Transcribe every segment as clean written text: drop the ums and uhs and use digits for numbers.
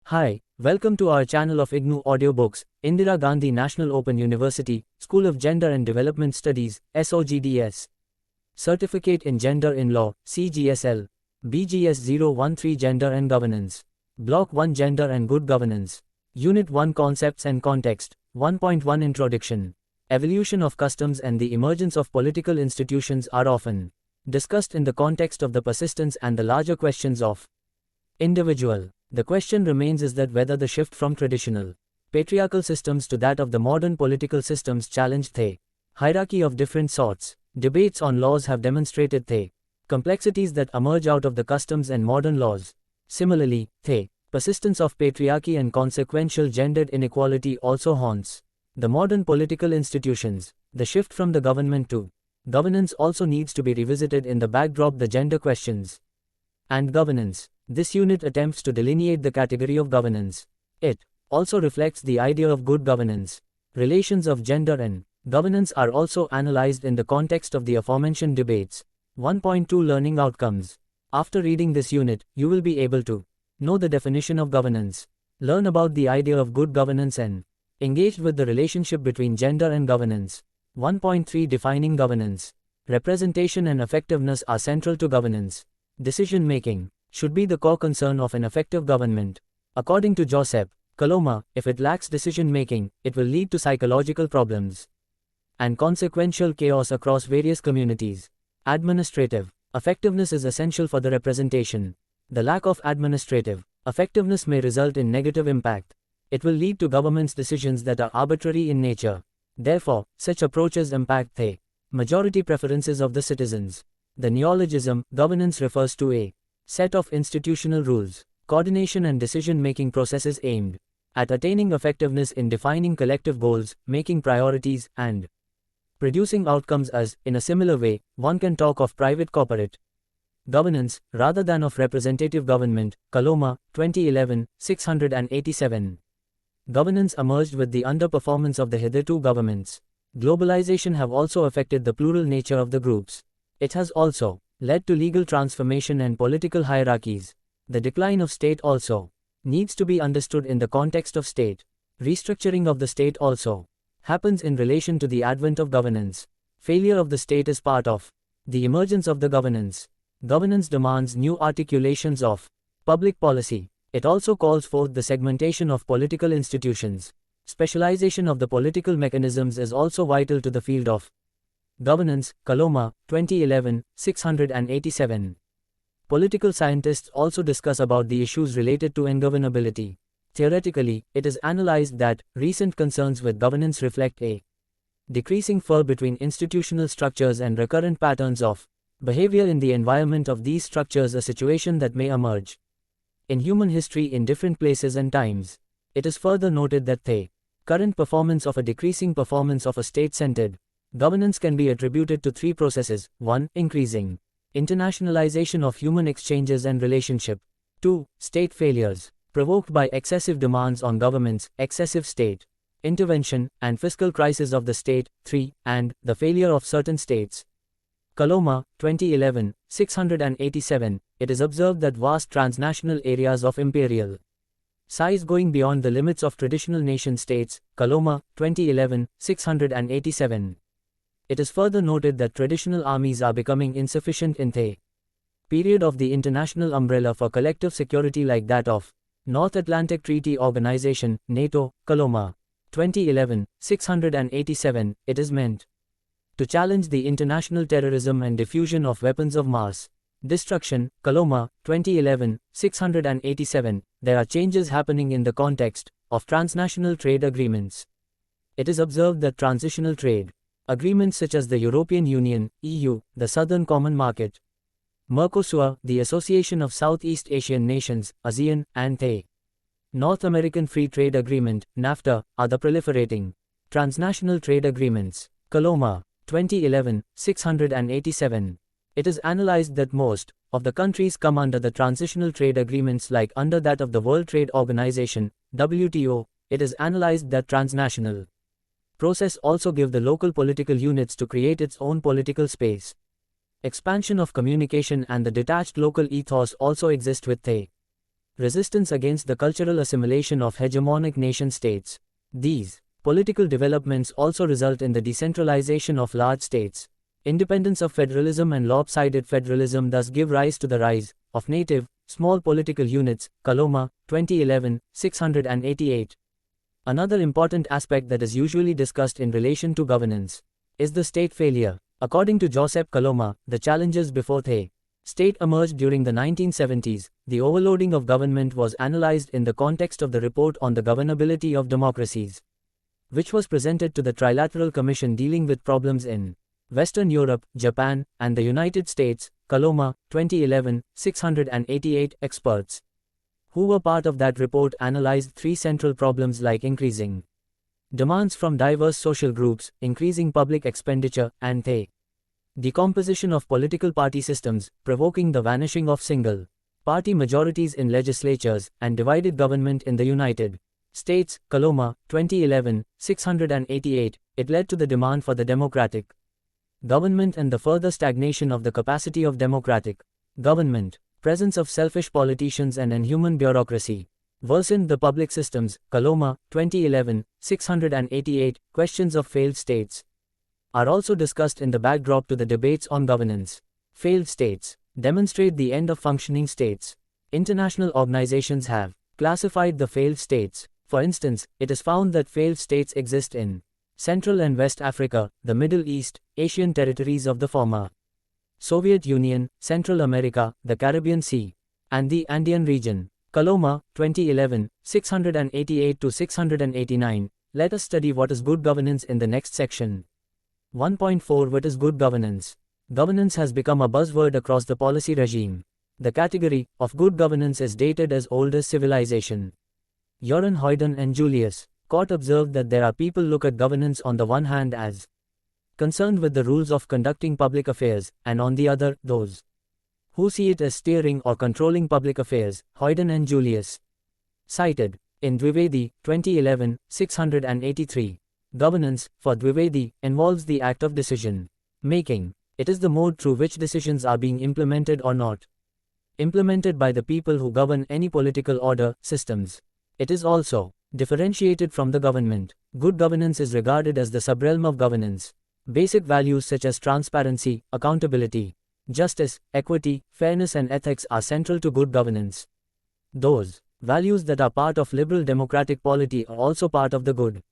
Hi, welcome to our channel of IGNOU Audiobooks, Indira Gandhi National Open University, School of Gender and Development Studies, SOGDS. Certificate in Gender in Law, CGSL. BGS 013 Gender and Governance. Block 1 Gender and Good Governance. Unit 1 Concepts and Context. 1.1 Introduction. Evolution of customs and the emergence of political institutions are often discussed in the context of the persistence and the larger questions of individual. The question remains is that whether the shift from traditional patriarchal systems to that of the modern political systems challenged the hierarchy of different sorts. Debates on laws have demonstrated the complexities that emerge out of the customs and modern laws. Similarly, the persistence of patriarchy and consequential gendered inequality also haunts the modern political institutions. The shift from the government to governance also needs to be revisited in the backdrop the gender questions and governance. This unit attempts to delineate the category of governance. It also reflects the idea of good governance. Relations of gender and governance are also analyzed in the context of the aforementioned debates. 1.2 Learning Outcomes. After reading this unit, you will be able to know the definition of governance, learn about the idea of good governance and engage with the relationship between gender and governance. 1.3 Defining governance. Representation and effectiveness are central to governance. Decision-making should be the core concern of an effective government. According to Joseph Coloma, if it lacks decision-making, it will lead to psychological problems and consequential chaos across various communities. Administrative effectiveness is essential for the representation. The lack of administrative effectiveness may result in negative impact. It will lead to government's decisions that are arbitrary in nature. Therefore, such approaches impact the majority preferences of the citizens. The neologism governance refers to a set of institutional rules, coordination and decision-making processes aimed at attaining effectiveness in defining collective goals, making priorities, and producing outcomes as, in a similar way, one can talk of private corporate governance, rather than of representative government. Coloma, 2011, 687. Governance emerged with the underperformance of the hitherto governments. Globalization have also affected the plural nature of the groups. It has also led to legal transformation and political hierarchies. The decline of state also needs to be understood in the context of state. Restructuring of the state also happens in relation to the advent of governance. Failure of the state is part of the emergence of the governance. Governance demands new articulations of public policy. It also calls forth the segmentation of political institutions. Specialization of the political mechanisms is also vital to the field of governance. Coloma, 2011, 687. Political scientists also discuss about the issues related to ungovernability. Theoretically, it is analyzed that recent concerns with governance reflect a decreasing fervor between institutional structures and recurrent patterns of behavior in the environment of these structures, a situation that may emerge in human history in different places and times. It is further noted that the current performance of a decreasing performance of a state-centered governance can be attributed to three processes. 1. Increasing internationalization of human exchanges and relationship. 2. State failures, provoked by excessive demands on governments, excessive state intervention, and fiscal crisis of the state. 3. And the failure of certain states. Coloma, 2011, 687. It is observed that vast transnational areas of imperial size going beyond the limits of traditional nation-states. Coloma, 2011, 687. It is further noted that traditional armies are becoming insufficient in the period of the international umbrella for collective security like that of North Atlantic Treaty Organization, NATO. Coloma, 2011, 687. It is meant to challenge the international terrorism and diffusion of weapons of mass destruction. Coloma, 2011, 687. There are changes happening in the context of transnational trade agreements. It is observed that transitional trade agreements such as the European Union, EU, the Southern Common Market, Mercosur, the Association of Southeast Asian Nations, ASEAN, and the North American Free Trade Agreement, NAFTA, are the proliferating transnational trade agreements. Coloma, 2011, 687. It is analyzed that most of the countries come under the transitional trade agreements like under that of the World Trade Organization, WTO. It is analyzed that transnational process also give the local political units to create its own political space. Expansion of communication and the detached local ethos also exist with the resistance against the cultural assimilation of hegemonic nation-states. These political developments also result in the decentralization of large states. Independence of federalism and lopsided federalism thus give rise to the rise of native, small political units. Kaloma, 2011, 688. Another important aspect that is usually discussed in relation to governance is the state failure. According to Josep Kaloma, the challenges before the state emerged during the 1970s. The overloading of government was analyzed in the context of the report on the governability of democracies, which was presented to the Trilateral Commission dealing with problems in Western Europe, Japan, and the United States. Kaloma, 2011, 688. Experts who were part of that report analyzed three central problems like increasing demands from diverse social groups, increasing public expenditure, and the decomposition of political party systems, provoking the vanishing of single-party majorities in legislatures, and divided government in the United States. Kaloma, 2011, 688. It led to the demand for the democratic government and the further stagnation of the capacity of democratic government. Presence of selfish politicians and inhuman bureaucracy worsened the public systems. Kaloma, 2011, 688. Questions of failed states are also discussed in the backdrop to the debates on governance. Failed states demonstrate the end of functioning states. International organizations have classified the failed states. For instance, it is found that failed states exist in Central and West Africa, the Middle East, Asian territories of the former Soviet Union, Central America, the Caribbean Sea, and the Andean region. Kaloma, 2011, 688-689. Let us study what is good governance in the next section. 1.4 What is good governance? Governance has become a buzzword across the policy regime. The category of good governance is dated as old as civilization. Joran Huyden and Julius Cort observed that there are people look at governance on the one hand as concerned with the rules of conducting public affairs, and on the other, those who see it as steering or controlling public affairs. Huyden and Julius cited in Dwivedi, 2011, 683. Governance, for Dwivedi, involves the act of decision making. It is the mode through which decisions are being implemented or not implemented by the people who govern any political order, systems. It is also differentiated from the government. Good governance is regarded as the subrealm of governance. Basic values such as transparency, accountability, justice, equity, fairness and ethics are central to good governance. Those values that are part of liberal democratic polity are also part of the good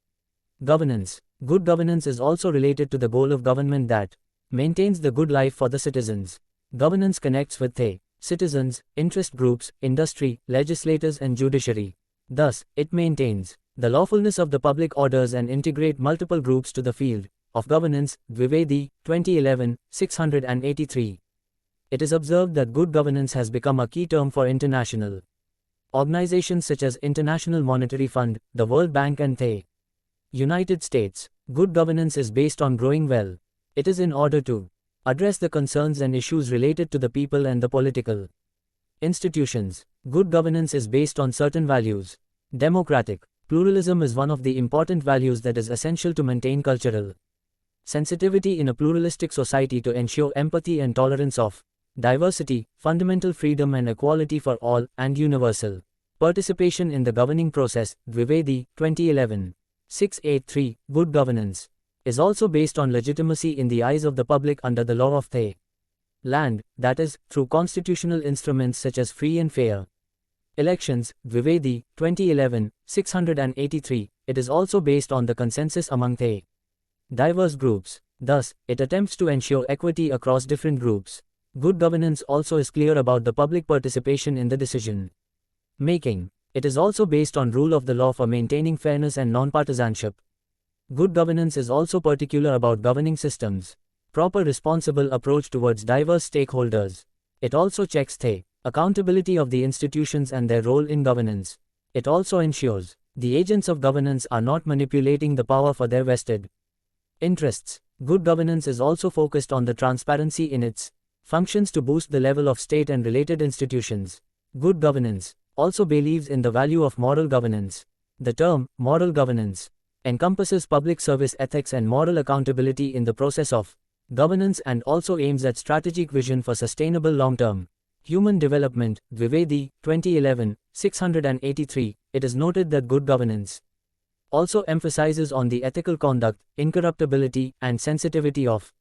governance. Good governance is also related to the goal of government that maintains the good life for the citizens. Governance connects with the citizens, interest groups, industry, legislators and judiciary. Thus, it maintains the lawfulness of the public orders and integrate multiple groups to the field of governance. Dwivedi, 2011, 683. It is observed that good governance has become a key term for international organizations such as International Monetary Fund, the World Bank and the United States. Good governance is based on growing well. It is in order to address the concerns and issues related to the people and the political institutions. Good governance is based on certain values. Democratic pluralism is one of the important values that is essential to maintain cultural sensitivity in a pluralistic society to ensure empathy and tolerance of diversity, fundamental freedom and equality for all, and universal participation in the governing process. Dwivedi, 2011, 683. Good governance is also based on legitimacy in the eyes of the public under the law of the land, that is, through constitutional instruments such as free and fair elections. Dwivedi, 2011, 683. It is also based on the consensus among the diverse groups. Thus, it attempts to ensure equity across different groups. Good governance also is clear about the public participation in the decision making. It is also based on rule of the law for maintaining fairness and non-partisanship. Good governance is also particular about governing systems. Proper responsible approach towards diverse stakeholders. It also checks the accountability of the institutions and their role in governance. It also ensures the agents of governance are not manipulating the power for their vested interests. Good governance is also focused on the transparency in its functions to boost the level of state and related institutions. Good governance also believes in the value of moral governance. The term moral governance encompasses public service ethics and moral accountability in the process of governance and also aims at strategic vision for sustainable long-term Human Development, Dwivedi, 2011, 683, it is noted that good governance also emphasizes on the ethical conduct, incorruptibility, and sensitivity of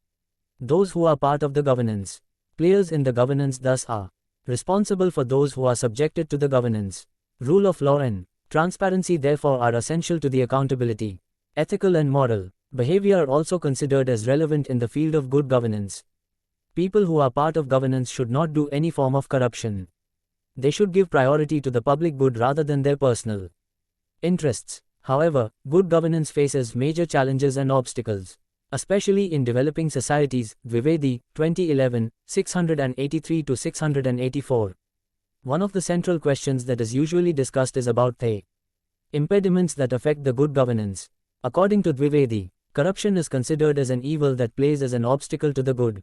those who are part of the governance. Players in the governance thus are responsible for those who are subjected to the governance. Rule of law and transparency therefore are essential to the accountability. Ethical and moral behavior are also considered as relevant in the field of good governance. People who are part of governance should not do any form of corruption. They should give priority to the public good rather than their personal interests. However, good governance faces major challenges and obstacles, especially in developing societies. Dwivedi, 2011, 683-684. One of the central questions that is usually discussed is about the impediments that affect the good governance. According to Dwivedi, corruption is considered as an evil that plays as an obstacle to the good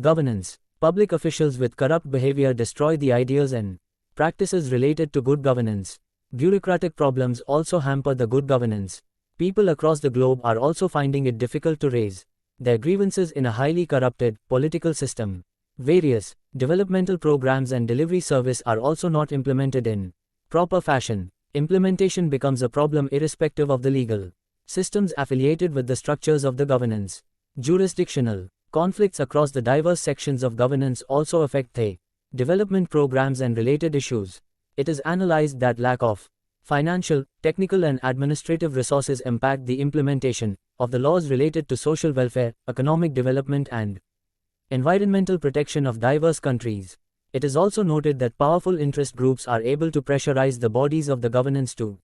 governance. Public officials with corrupt behavior destroy the ideas and practices related to good governance. Bureaucratic problems also hamper the good governance. People across the globe are also finding it difficult to raise their grievances in a highly corrupted political system. Various developmental programs and delivery service are also not implemented in proper fashion. Implementation becomes a problem irrespective of the legal systems affiliated with the structures of the governance. Jurisdictional conflicts across the diverse sections of governance also affect the development programs and related issues. It is analyzed that lack of financial, technical and administrative resources impact the implementation of the laws related to social welfare, economic development and environmental protection of diverse countries. It is also noted that powerful interest groups are able to pressurize the bodies of the governance to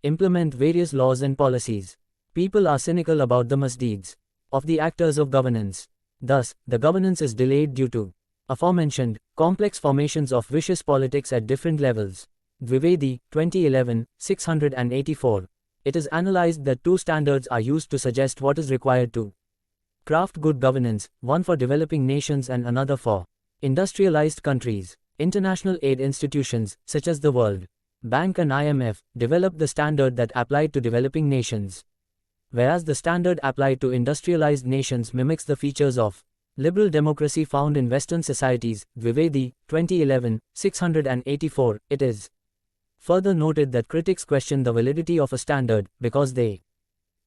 implement various laws and policies. People are cynical about the misdeeds of the actors of governance. Thus, the governance is delayed due to aforementioned complex formations of vicious politics at different levels. Dwivedi, 2011, 684. It is analyzed that two standards are used to suggest what is required to craft good governance, one for developing nations and another for industrialized countries. International aid institutions, such as the World Bank and IMF, developed the standard that applied to developing nations, whereas the standard applied to industrialized nations mimics the features of liberal democracy found in Western societies. Dwivedi, 2011, 684. It is further noted that critics question the validity of a standard because they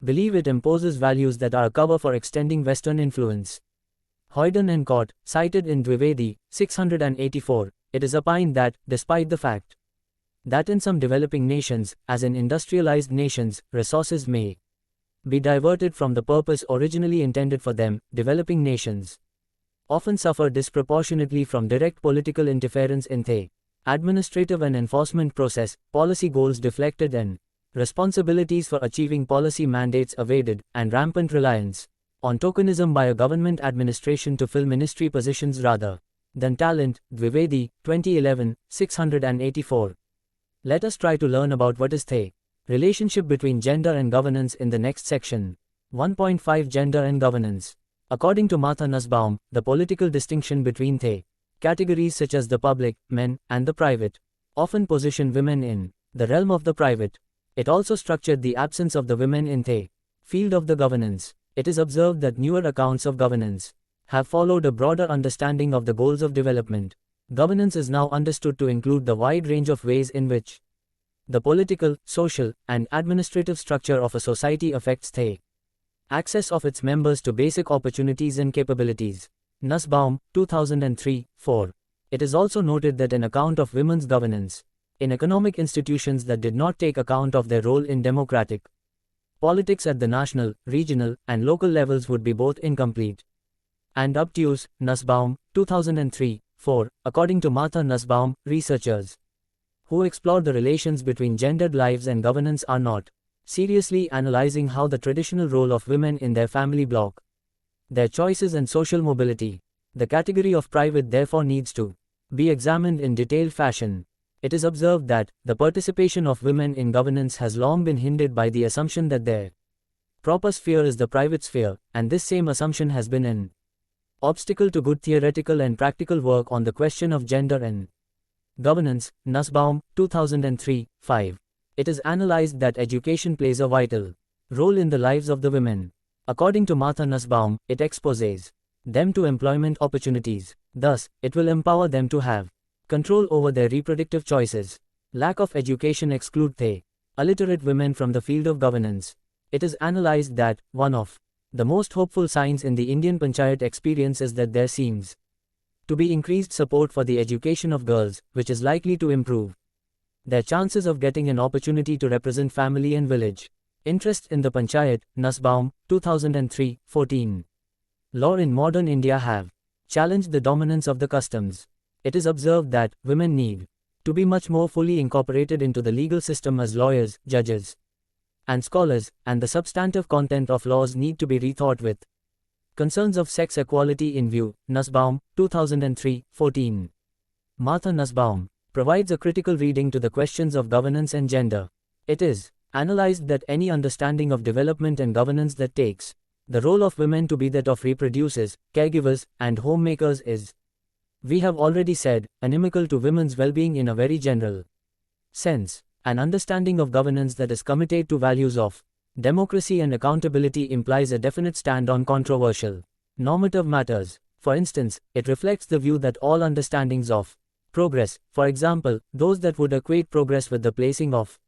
believe it imposes values that are a cover for extending Western influence. Hoyden and Cott, cited in Dwivedi, 684, it is opined that, despite the fact that in some developing nations, as in industrialized nations, resources may be diverted from the purpose originally intended for them, developing nations often suffer disproportionately from direct political interference in the administrative and enforcement process, policy goals deflected and responsibilities for achieving policy mandates evaded, and rampant reliance on tokenism by a government administration to fill ministry positions rather than talent. Dwivedi, 2011, 684. Let us try to learn about what is the relationship between gender and governance in the next section. 1.5 Gender and Governance. According to Martha Nussbaum, the political distinction between the categories such as the public, men, and the private often position women in the realm of the private. It also structured the absence of the women in the field of the governance. It is observed that newer accounts of governance have followed a broader understanding of the goals of development. Governance is now understood to include the wide range of ways in which the political, social, and administrative structure of a society affects the access of its members to basic opportunities and capabilities. Nussbaum, 2003, 4. It is also noted that an account of women's governance in economic institutions that did not take account of their role in democratic politics at the national, regional, and local levels would be both incomplete and obtuse. Nussbaum, 2003, 4. According to Martha Nussbaum, researchers who explore the relations between gendered lives and governance are not seriously analyzing how the traditional role of women in their family block their choices and social mobility. The category of private therefore needs to be examined in detailed fashion. It is observed that the participation of women in governance has long been hindered by the assumption that their proper sphere is the private sphere, and this same assumption has been an obstacle to good theoretical and practical work on the question of gender and governance. Nussbaum, 2003, 5. It is analyzed that education plays a vital role in the lives of the women. According to Martha Nussbaum, it exposes them to employment opportunities. Thus, it will empower them to have control over their reproductive choices. Lack of education exclude the illiterate women from the field of governance. It is analyzed that one of the most hopeful signs in the Indian Panchayat experience is that there seems to be increased support for the education of girls, which is likely to improve their chances of getting an opportunity to represent family and village. Interest in the Panchayat, Nussbaum, 2003-14. Law in modern India have challenged the dominance of the customs. It is observed that women need to be much more fully incorporated into the legal system as lawyers, judges, and scholars, and the substantive content of laws need to be rethought with concerns of sex equality in view. Nussbaum, 2003-14. Martha Nussbaum provides a critical reading to the questions of governance and gender. It is analyzed that any understanding of development and governance that takes the role of women to be that of reproducers, caregivers, and homemakers is, we have already said, inimical to women's well-being in a very general sense. An understanding of governance that is committed to values of democracy and accountability implies a definite stand on controversial normative matters. For instance, it reflects the view that all understandings of progress, for example, those that would equate progress with the placing of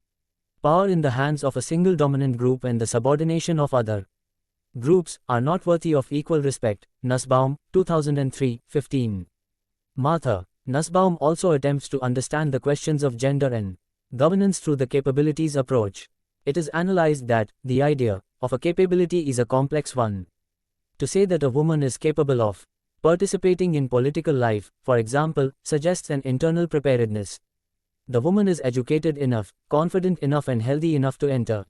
power in the hands of a single dominant group and the subordination of other groups, are not worthy of equal respect. Nussbaum, 2003-15. Martha Nussbaum also attempts to understand the questions of gender and governance through the capabilities approach. It is analyzed that the idea of a capability is a complex one. To say that a woman is capable of participating in political life, for example, suggests an internal preparedness. The woman is educated enough, confident enough and healthy enough to enter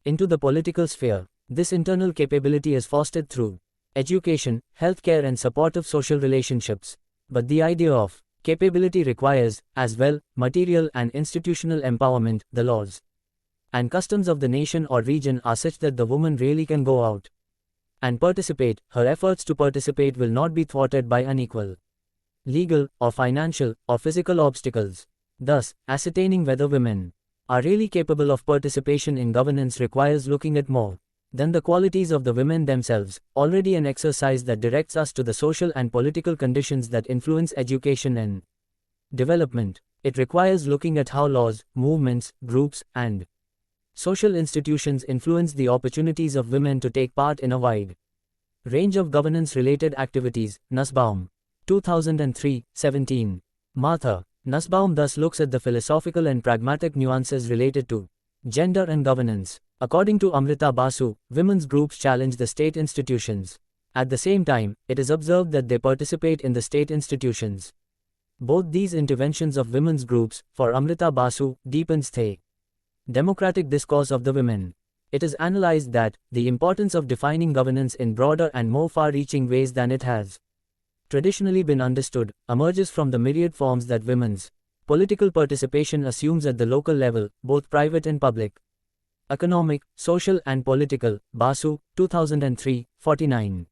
into the political sphere. This internal capability is fostered through education, healthcare and supportive social relationships. But the idea of capability requires, as well, material and institutional empowerment. The laws and customs of the nation or region are such that the woman really can go out and participate. Her efforts to participate will not be thwarted by unequal legal, or financial, or physical obstacles. Thus, ascertaining whether women are really capable of participation in governance requires looking at more than the qualities of the women themselves, already an exercise that directs us to the social and political conditions that influence education and development. It requires looking at how laws, movements, groups, and social institutions influence the opportunities of women to take part in a wide range of governance-related activities. Nussbaum, 2003-17. Martha Nussbaum thus looks at the philosophical and pragmatic nuances related to gender and governance. According to Amrita Basu, women's groups challenge the state institutions. At the same time, it is observed that they participate in the state institutions. Both these interventions of women's groups, for Amrita Basu, deepens the democratic discourse of the women. It is analyzed that the importance of defining governance in broader and more far-reaching ways than it has traditionally been understood emerges from the myriad forms that women's political participation assumes at the local level, both private and public. Economic, social and political. Basu, 2003-49.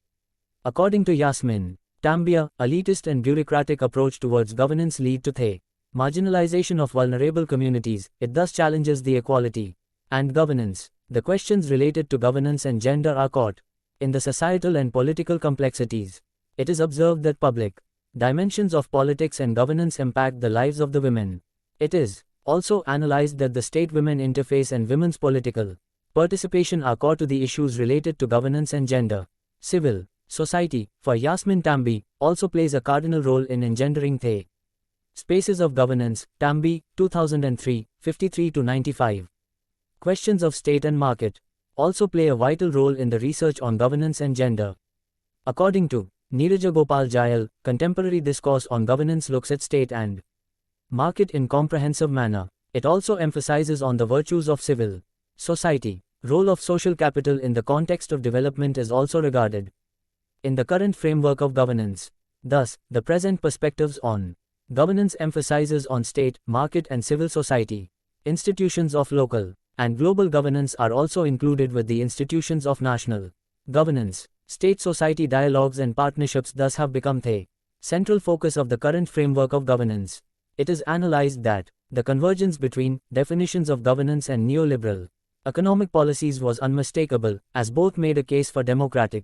According to Yasmin Tambia, elitist and bureaucratic approach towards governance lead to the marginalization of vulnerable communities. It thus challenges the equality and governance. The questions related to governance and gender are caught in the societal and political complexities. It is observed that public dimensions of politics and governance impact the lives of the women. It is also analyzed that the state-women interface and women's political participation are core to the issues related to governance and gender. Civil society, for Yasmin Tambi, also plays a cardinal role in engendering the spaces of governance. Tambi, 2003, 53-95. Questions of state and market also play a vital role in the research on governance and gender. According to Neeraja Gopal Jayal, contemporary discourse on governance looks at state and market in comprehensive manner. It also emphasizes on the virtues of civil society. Role of social capital in the context of development is also regarded in the current framework of governance. Thus, the present perspectives on governance emphasizes on state, market and civil society. Institutions of local and global governance are also included with the institutions of national governance. State-society dialogues and partnerships thus have become the central focus of the current framework of governance. It is analyzed that the convergence between definitions of governance and neoliberal economic policies was unmistakable, as both made a case for democratic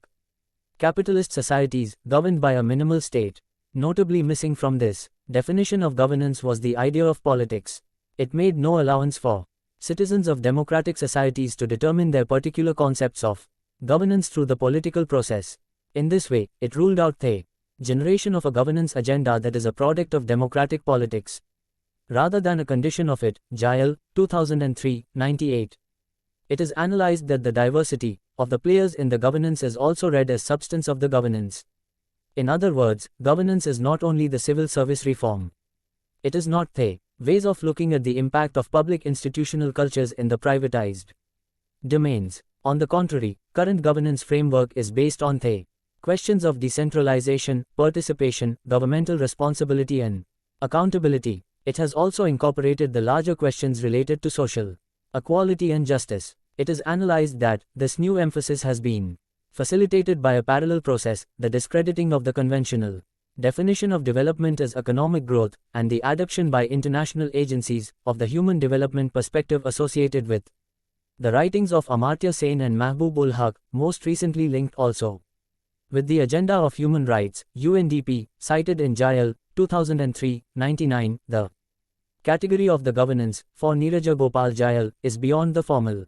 capitalist societies, governed by a minimal state. Notably missing from this definition of governance was the idea of politics. It made no allowance for citizens of democratic societies to determine their particular concepts of governance through the political process. In this way, it ruled out the generation of a governance agenda that is a product of democratic politics, rather than a condition of it. Jayal, 2003, 98. It is analyzed that the diversity of the players in the governance is also read as substance of the governance. In other words, governance is not only the civil service reform. It is not the ways of looking at the impact of public institutional cultures in the privatized domains. On the contrary, current governance framework is based on the questions of decentralization, participation, governmental responsibility and accountability. It has also incorporated the larger questions related to social equality and justice. It is analyzed that this new emphasis has been facilitated by a parallel process, the discrediting of the conventional definition of development as economic growth, and the adoption by international agencies of the human development perspective associated with the writings of Amartya Sen and Mahbub ul Haq, most recently linked also with the Agenda of Human Rights, UNDP, cited in Jayal, 2003, 99. The category of the governance, for Neeraja Gopal Jayal, is beyond the formal,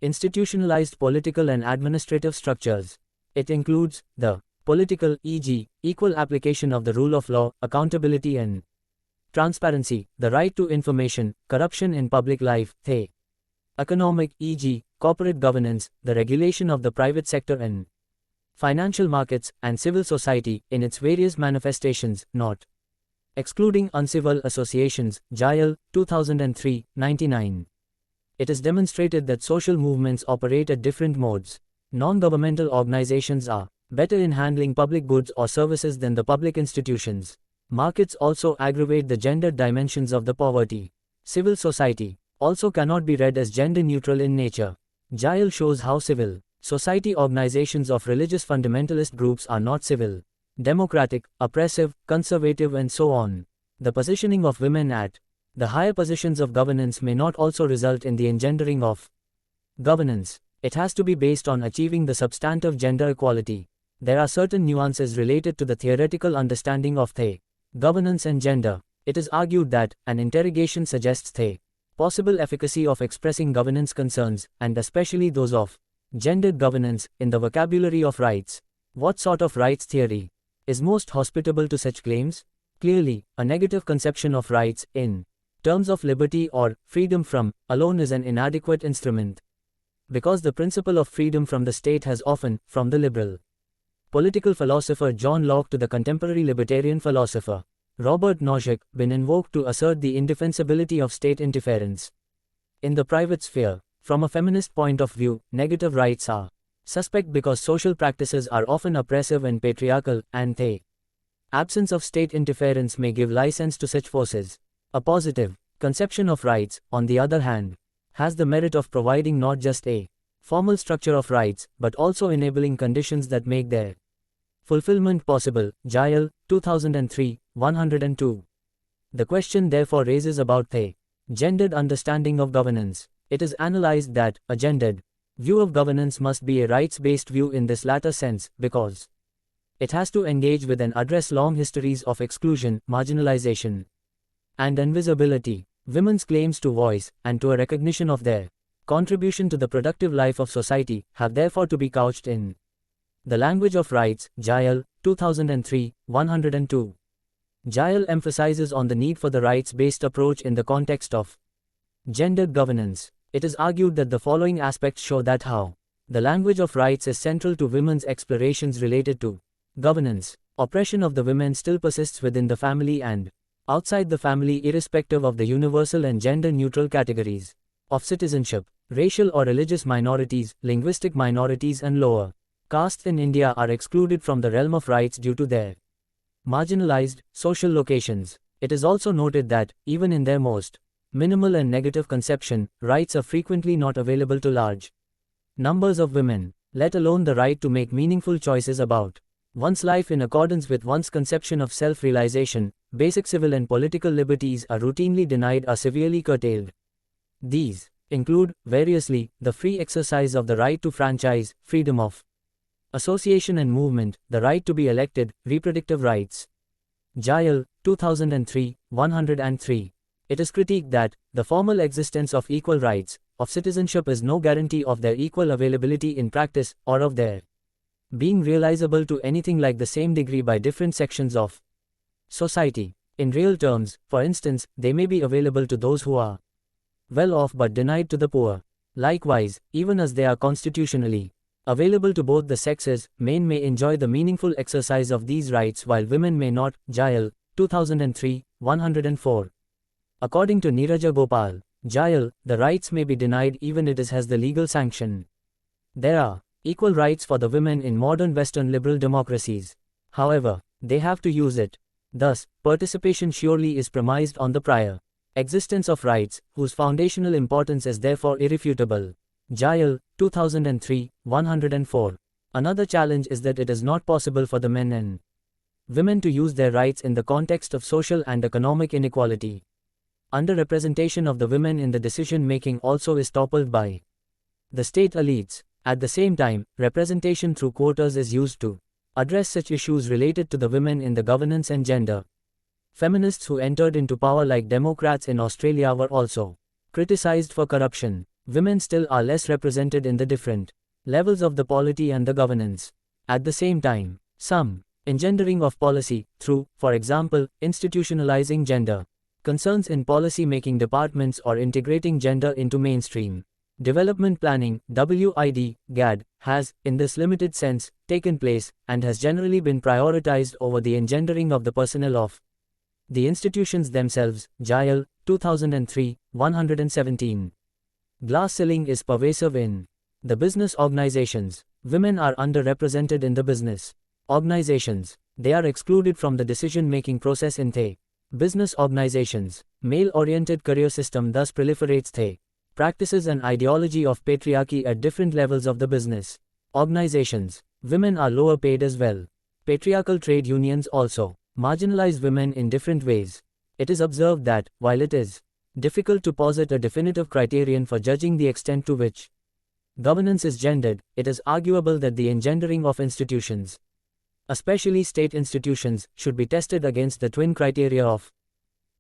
institutionalized political and administrative structures. It includes the political, e.g., equal application of the rule of law, accountability and transparency, the right to information, corruption in public life, the economic, e.g., corporate governance, the regulation of the private sector and financial markets, and civil society, in its various manifestations, not excluding uncivil associations. Jayal, 2003, 99. It is demonstrated that social movements operate at different modes. Non-governmental organizations are better in handling public goods or services than the public institutions. Markets also aggravate the gendered dimensions of the poverty. Civil society also cannot be read as gender neutral in nature. Jayal shows how civil society organizations of religious fundamentalist groups are not civil, democratic, oppressive, conservative and so on. The positioning of women at the higher positions of governance may not also result in the engendering of governance. It has to be based on achieving the substantive gender equality. There are certain nuances related to the theoretical understanding of the governance and gender. It is argued that an interrogation suggests the possible efficacy of expressing governance concerns, and especially those of gendered governance, in the vocabulary of rights. What sort of rights theory is most hospitable to such claims? Clearly, a negative conception of rights, in terms of liberty or freedom from, alone is an inadequate instrument. Because the principle of freedom from the state has often, from the liberal political philosopher John Locke to the contemporary libertarian philosopher Robert Nozick, been invoked to assert the indefensibility of state interference in the private sphere. From a feminist point of view, negative rights are suspect because social practices are often oppressive and patriarchal, and the absence of state interference may give license to such forces. A positive conception of rights, on the other hand, has the merit of providing not just a formal structure of rights, but also enabling conditions that make their fulfillment possible. Jayal, 2003, 102. The question therefore raises about the gendered understanding of governance. It is analyzed that a gendered view of governance must be a rights-based view in this latter sense, because it has to engage with and address long histories of exclusion, marginalization, and invisibility. Women's claims to voice, and to a recognition of their contribution to the productive life of society, have therefore to be couched in the language of rights. Jayal, 2003, 102. Jayal emphasizes on the need for the rights-based approach in the context of gendered governance. It is argued that the following aspects show that how the language of rights is central to women's explorations related to governance. Oppression of the women still persists within the family and outside the family, irrespective of the universal and gender-neutral categories of citizenship. Racial or religious minorities, linguistic minorities and lower castes in India are excluded from the realm of rights due to their marginalized social locations. It is also noted that, even in their most minimal and negative conception, rights are frequently not available to large numbers of women, let alone the right to make meaningful choices about one's life in accordance with one's conception of self-realization. Basic civil and political liberties are routinely denied or severely curtailed. These include, variously, the free exercise of the right to franchise, freedom of Association and movement, the right to be elected, reproductive rights. Jayal, 2003, 103. It is critiqued that the formal existence of equal rights of citizenship is no guarantee of their equal availability in practice or of their being realizable to anything like the same degree by different sections of society. In real terms, for instance, they may be available to those who are well off but denied to the poor. Likewise, even as they are constitutionally available to both the sexes, men may enjoy the meaningful exercise of these rights while women may not. Jayal, 2003, 104. According to Neeraja Gopal, Jayal, the rights may be denied even it has the legal sanction. There are equal rights for the women in modern Western liberal democracies. However, they have to use it. Thus, participation surely is premised on the prior existence of rights, whose foundational importance is therefore irrefutable. Jayal, 2003, 104. Another challenge is that it is not possible for the men and women to use their rights in the context of social and economic inequality. Underrepresentation of the women in the decision-making also is toppled by the state elites. At the same time, representation through quotas is used to address such issues related to the women in the governance and gender. Feminists who entered into power like Democrats in Australia were also criticized for corruption. Women still are less represented in the different levels of the polity and the governance. At the same time, some engendering of policy, through, for example, institutionalizing gender concerns in policy-making departments or integrating gender into mainstream development planning, WID, GAD, has, in this limited sense, taken place, and has generally been prioritized over the engendering of the personnel of the institutions themselves. Jayal, 2003, 117. Glass ceiling is pervasive in the business organizations. Women are underrepresented in the business organizations. They are excluded from the decision-making process in the business organizations. Male-oriented career system thus proliferates the practices and ideology of patriarchy at different levels of the business organizations. Women are lower paid as well. Patriarchal trade unions also marginalize women in different ways. It is observed that, while it is difficult to posit a definitive criterion for judging the extent to which governance is gendered, it is arguable that the engendering of institutions, especially state institutions, should be tested against the twin criteria of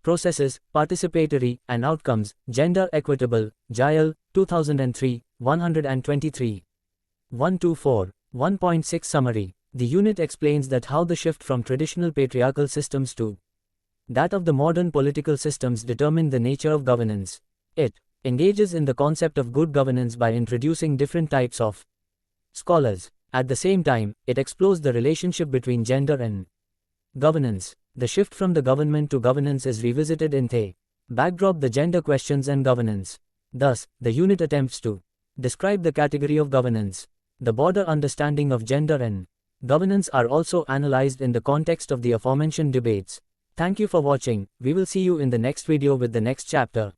processes, participatory, and outcomes. Gender equitable. Jayal, 2003, 123. 124. 1.6 Summary. The unit explains that how the shift from traditional patriarchal systems to that of the modern political systems determine the nature of governance. It engages in the concept of good governance by introducing different types of scholars. At the same time, it explores the relationship between gender and governance. The shift from the government to governance is revisited in the backdrop the gender questions and governance. Thus, the unit attempts to describe the category of governance. The broader understanding of gender and governance are also analyzed in the context of the aforementioned debates. Thank you for watching. We will see you in the next video with the next chapter.